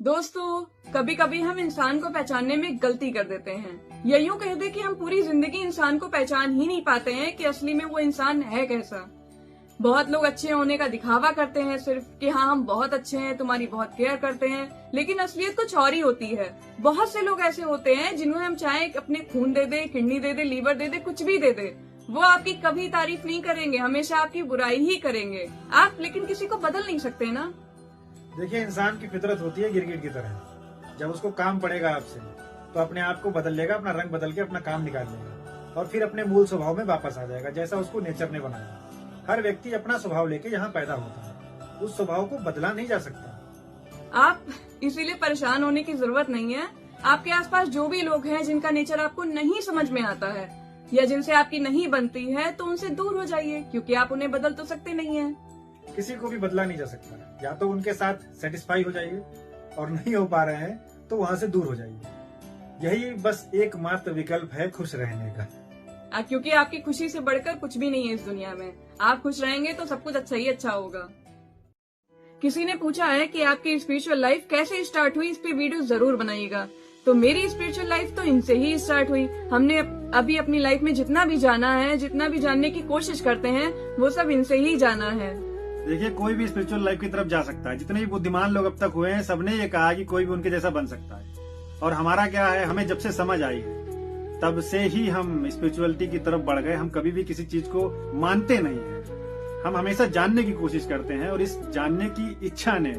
दोस्तों, कभी कभी हम इंसान को पहचानने में गलती कर देते हैं या यूं कह दे कि हम पूरी जिंदगी इंसान को पहचान ही नहीं पाते हैं कि असली में वो इंसान है कैसा। बहुत लोग अच्छे होने का दिखावा करते हैं सिर्फ कि हाँ हम बहुत अच्छे हैं, तुम्हारी बहुत केयर करते हैं, लेकिन असलियत कुछ और ही होती है। बहुत से लोग ऐसे होते हैं जिन्हें हम चाहे अपने खून दे दे, किडनी दे दे, लीवर दे दे, कुछ भी दे दे, वो आपकी कभी तारीफ नहीं करेंगे, हमेशा आपकी बुराई ही करेंगे। आप लेकिन किसी को बदल नहीं सकते ना। देखिए, इंसान की फितरत होती है गिरगिट की तरह। जब उसको काम पड़ेगा आपसे तो अपने आप को बदल लेगा, अपना रंग बदल के अपना काम निकाल लेगा और फिर अपने मूल स्वभाव में वापस आ जाएगा जैसा उसको नेचर ने बनाया। हर व्यक्ति अपना स्वभाव लेके यहाँ पैदा होता है, उस स्वभाव को बदला नहीं जा सकता। आप इसीलिए परेशान होने की जरूरत नहीं है। आपके आसपास जो भी लोग हैं जिनका नेचर आपको नहीं समझ में आता है या जिनसे आपकी नहीं बनती है, तो उनसे दूर हो जाइए, क्योंकि आप उन्हें बदल तो सकते नहीं हैं। किसी को भी बदला नहीं जा सकता। या तो उनके साथ सेटिस्फाई हो जाइए और नहीं हो पा रहे हैं तो वहां से दूर हो जाइए। यही बस एकमात्र विकल्प है खुश रहने का। क्योंकि आपकी खुशी से बढ़कर कुछ भी नहीं है इस दुनिया में। आप खुश रहेंगे तो सब कुछ अच्छा ही अच्छा होगा। किसी ने पूछा है कि आपकी स्पिरिचुअल लाइफ कैसे स्टार्ट हुई, इस पे वीडियो जरूर बनाइएगा। तो मेरी स्पिरिचुअल लाइफ तो इनसे ही स्टार्ट हुई। हमने अभी अपनी लाइफ में जितना भी जाना है, जितना भी जानने की कोशिश करते हैं, वो सब इनसे ही जाना है। देखिए, कोई भी स्पिरिचुअल लाइफ की तरफ जा सकता है। जितने भी बुद्धिमान लोग अब तक हुए हैं, सबने ये कहा कि कोई भी उनके जैसा बन सकता है। और हमारा क्या है, हमें जब से समझ आई है तब से ही हम स्पिरिचुअलिटी की तरफ बढ़ गए। हम कभी भी किसी चीज को मानते नहीं है, हम हमेशा जानने की कोशिश करते हैं और इस जानने की इच्छा ने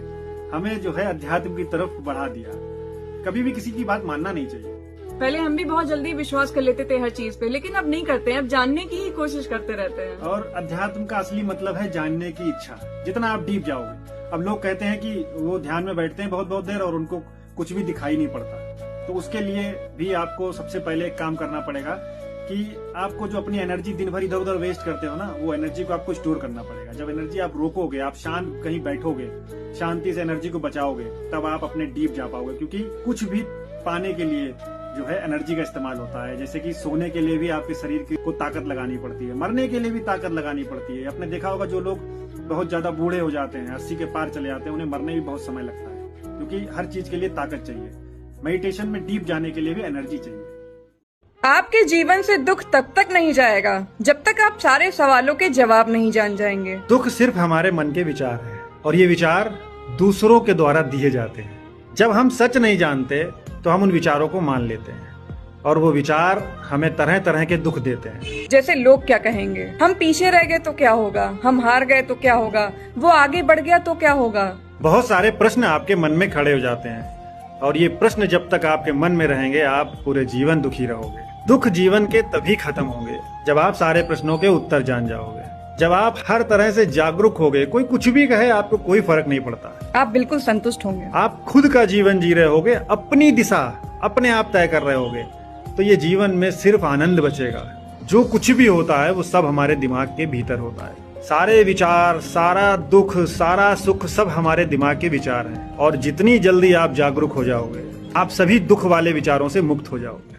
हमें जो है अध्यात्म की तरफ बढ़ा दिया। कभी भी किसी की बात मानना नहीं चाहिए। पहले हम भी बहुत जल्दी विश्वास कर लेते थे हर चीज पे, लेकिन अब नहीं करते हैं। अब जानने की ही कोशिश करते रहते हैं। और अध्यात्म का असली मतलब है जानने की इच्छा। जितना आप डीप जाओगे, अब लोग कहते हैं कि वो ध्यान में बैठते हैं बहुत बहुत देर और उनको कुछ भी दिखाई नहीं पड़ता, तो उसके लिए भी आपको सबसे पहले एक काम करना पड़ेगा कि आपको जो अपनी एनर्जी दिन भर इधर उधर वेस्ट करते हो ना, वो एनर्जी को आपको स्टोर करना पड़ेगा। जब एनर्जी आप रोकोगे, आप शांत कहीं बैठोगे, शांति से एनर्जी को बचाओगे, तब आप अपने डीप जा पाओगे। क्योंकि कुछ भी पाने के लिए जो है एनर्जी का इस्तेमाल होता है। जैसे कि सोने के लिए भी आपके शरीर को ताकत लगानी पड़ती है, मरने के लिए भी ताकत लगानी पड़ती है। आपने देखा होगा जो लोग बहुत ज्यादा बूढ़े हो जाते हैं, 80 के पार चले जाते हैं, उन्हें मरने में बहुत समय लगता है, क्योंकि हर चीज के लिए ताकत चाहिए। मेडिटेशन में डीप जाने के लिए भी एनर्जी चाहिए। आपके जीवन से दुख तब तक नहीं जाएगा जब तक आप सारे सवालों के जवाब नहीं जान जाएंगे। दुख सिर्फ हमारे मन के विचार है और ये विचार दूसरों के द्वारा दिए जाते हैं। जब हम सच नहीं जानते तो हम उन विचारों को मान लेते हैं और वो विचार हमें तरह तरह के दुख देते हैं। जैसे लोग क्या कहेंगे, हम पीछे रह गए तो क्या होगा, हम हार गए तो क्या होगा, वो आगे बढ़ गया तो क्या होगा। बहुत सारे प्रश्न आपके मन में खड़े हो जाते हैं और ये प्रश्न जब तक आपके मन में रहेंगे, आप पूरे जीवन दुखी रहोगे। दुख जीवन के तभी खत्म होंगे जब आप सारे प्रश्नों के उत्तर जान जाओगे, जब आप हर तरह से जागरूक होगे। कोई कुछ भी कहे, आपको कोई फर्क नहीं पड़ता। आप बिल्कुल संतुष्ट होंगे। आप खुद का जीवन जी रहे होगे, अपनी दिशा अपने आप तय कर रहे होगे, तो ये जीवन में सिर्फ आनंद बचेगा। जो कुछ भी होता है वो सब हमारे दिमाग के भीतर होता है। सारे विचार, सारा दुख, सारा सुख सब हमारे दिमाग के विचार हैं। और जितनी जल्दी आप जागरूक हो जाओगे, आप सभी दुख वाले विचारों से मुक्त हो जाओगे।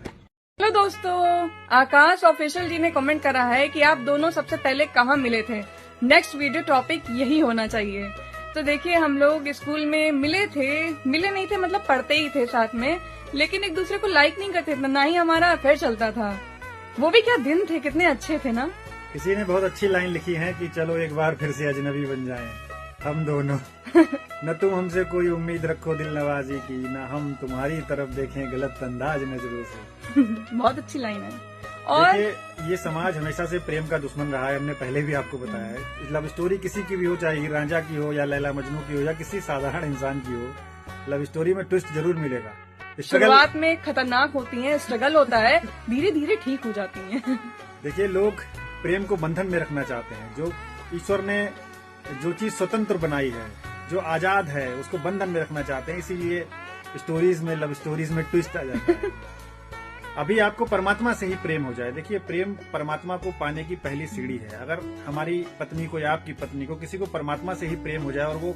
हेलो दोस्तों, आकाश ऑफिशियल जी ने कमेंट करा है कि आप दोनों सबसे पहले कहाँ मिले थे। नेक्स्ट वीडियो टॉपिक यही होना चाहिए। तो देखिए, हम लोग स्कूल में मिले नहीं थे, मतलब पढ़ते ही थे साथ में, लेकिन एक दूसरे को लाइक नहीं करते थे, ना ही हमारा अफेयर चलता था। वो भी क्या दिन थे, कितने अच्छे थे ना। किसी ने बहुत अच्छी लाइन लिखी है कि चलो एक बार फिर से अजनबी बन जाएं हम दोनों। न तुम हमसे कोई उम्मीद रखो दिल नवाजी की, न हम तुम्हारी तरफ देखें गलत अंदाज नजरों से। बहुत अच्छी लाइन है। और देखिए, ये समाज हमेशा से प्रेम का दुश्मन रहा है। हमने पहले भी आपको बताया है। लव स्टोरी किसी की भी हो, चाहे हीर रांझा की हो या लैला मजनू की हो या किसी साधारण इंसान की हो, लव स्टोरी में ट्विस्ट जरूर मिलेगा। शुरुआत में खतरनाक होती है, स्ट्रगल होता है, धीरे धीरे ठीक हो जाती है। देखिए, लोग प्रेम को बंधन में रखना चाहते हैं। जो ईश्वर ने जो चीज स्वतंत्र बनाई है, जो आजाद है, उसको बंधन में रखना चाहते हैं। इसीलिए स्टोरीज में, लव स्टोरीज में ट्विस्ट आ जाता है। अभी आपको परमात्मा से ही प्रेम हो जाए। देखिए, प्रेम परमात्मा को पाने की पहली सीढ़ी है। अगर हमारी पत्नी को या आपकी पत्नी को, किसी को परमात्मा से ही प्रेम हो जाए और वो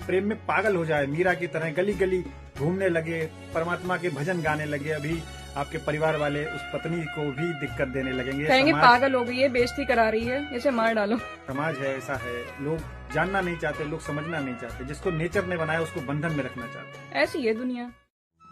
प्रेम में पागल हो जाए, मीरा की तरह गली गली घूमने लगे, परमात्मा के भजन गाने लगे, अभी आपके परिवार वाले उस पत्नी को भी दिक्कत देने लगेंगे। कहेंगे पागल हो गई है, बेइज्जती करा रही है, इसे मार डालो। समाज है, ऐसा है। लोग जानना नहीं चाहते, लोग समझना नहीं चाहते। जिसको नेचर ने बनाया उसको बंधन में रखना चाहते हैं। ऐसी है दुनिया।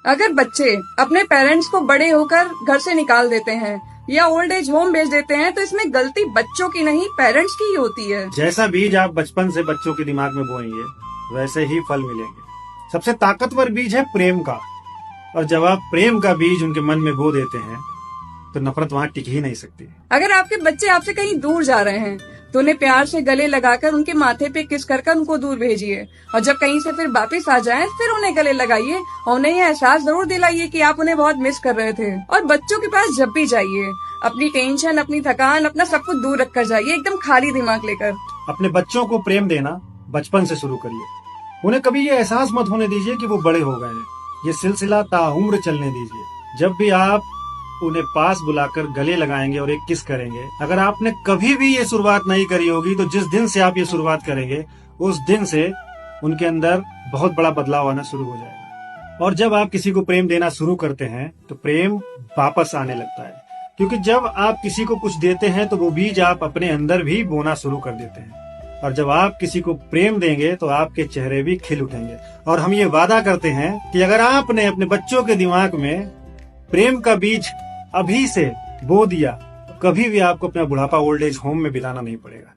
अगर बच्चे अपने पेरेंट्स को बड़े होकर घर से निकाल देते हैं या ओल्ड एज होम भेज देते हैं तो इसमें गलती बच्चों की नहीं, पेरेंट्स की ही होती है। जैसा बीज आप बचपन से बच्चों के दिमाग में बोएंगे वैसे ही फल मिलेंगे। सबसे ताकतवर बीज है प्रेम का, और जब आप प्रेम का बीज उनके मन में बो देते हैं तो नफरत वहाँ टिक ही नहीं सकती। अगर आपके बच्चे आपसे कहीं दूर जा रहे हैं तो उन्हें प्यार से गले लगाकर उनके माथे पे किस कर उनको दूर भेजिए, और जब कहीं से फिर वापस आ जाएं फिर उन्हें गले लगाइए और उन्हें यह एहसास जरूर दिलाइए कि आप उन्हें बहुत मिस कर रहे थे। और बच्चों के पास जब भी जाइए अपनी टेंशन, अपनी थकान, अपना सब कुछ दूर रखकर जाइए, एकदम खाली दिमाग लेकर। अपने बच्चों को प्रेम देना बचपन से शुरू करिए। उन्हें कभी ये एहसास मत होने दीजिए कि वो बड़े हो गए हैं। ये सिलसिला ताउम्र चलने दीजिए। जब भी आप उन्हें पास बुलाकर गले लगाएंगे और एक किस करेंगे, अगर आपने कभी भी ये शुरुआत नहीं करी होगी तो जिस दिन से आप ये शुरुआत करेंगे उस दिन से उनके अंदर बहुत बड़ा बदलाव आना शुरू हो जाएगा। और जब आप किसी को प्रेम देना शुरू करते हैं तो प्रेम वापस आने लगता है, क्योंकि जब आप किसी को कुछ देते हैं तो वो बीज आप अपने अंदर भी बोना शुरू कर देते हैं। और जब आप किसी को प्रेम देंगे तो आपके चेहरे भी खिल उठेंगे। और हम ये वादा करते हैं कि अगर आपने अपने बच्चों के दिमाग में प्रेम का बीज अभी से बो दिया, कभी भी आपको अपना बुढ़ापा ओल्ड एज होम में बिताना नहीं पड़ेगा।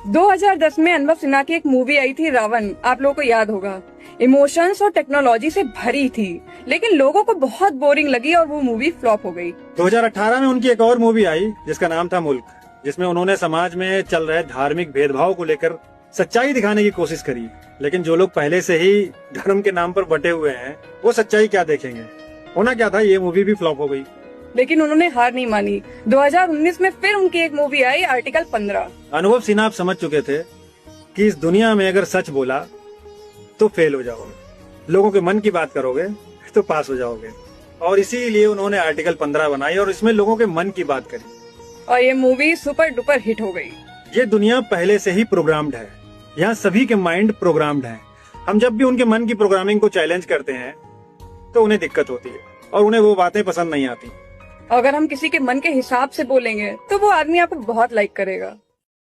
2010 में अनुभव सिन्हा की एक मूवी आई थी रावण, आप लोगों को याद होगा। इमोशंस और टेक्नोलॉजी से भरी थी, लेकिन लोगों को बहुत बोरिंग लगी और वो मूवी फ्लॉप हो गई। 2018 में उनकी एक और मूवी आई जिसका नाम था मुल्क, जिसमें उन्होंने समाज में चल रहे धार्मिक भेदभाव को लेकर सच्चाई दिखाने की कोशिश करी। लेकिन जो लोग पहले से ही धर्म के नाम पर बटे हुए हैं वो सच्चाई क्या देखेंगे। होना क्या था, ये मूवी भी फ्लॉप हो गई। लेकिन उन्होंने हार नहीं मानी। 2019 में फिर उनकी एक मूवी आई आर्टिकल 15। अनुभव सिन्हा आप समझ चुके थे कि इस दुनिया में अगर सच बोला तो फेल हो जाओगे, लोगों के मन की बात करोगे तो पास हो जाओगे। और इसीलिए उन्होंने आर्टिकल 15 बनाई और इसमें लोगों के मन की बात करी और ये मूवी सुपर डुपर हिट हो गई। ये दुनिया पहले से ही प्रोग्राम्ड है, यहाँ सभी के माइंड प्रोग्राम्ड हैं। हम जब भी उनके मन की प्रोग्रामिंग को चैलेंज करते हैं तो उन्हें दिक्कत होती है और उन्हें वो बातें पसंद नहीं आती। अगर हम किसी के मन के हिसाब से बोलेंगे तो वो आदमी आपको बहुत लाइक करेगा।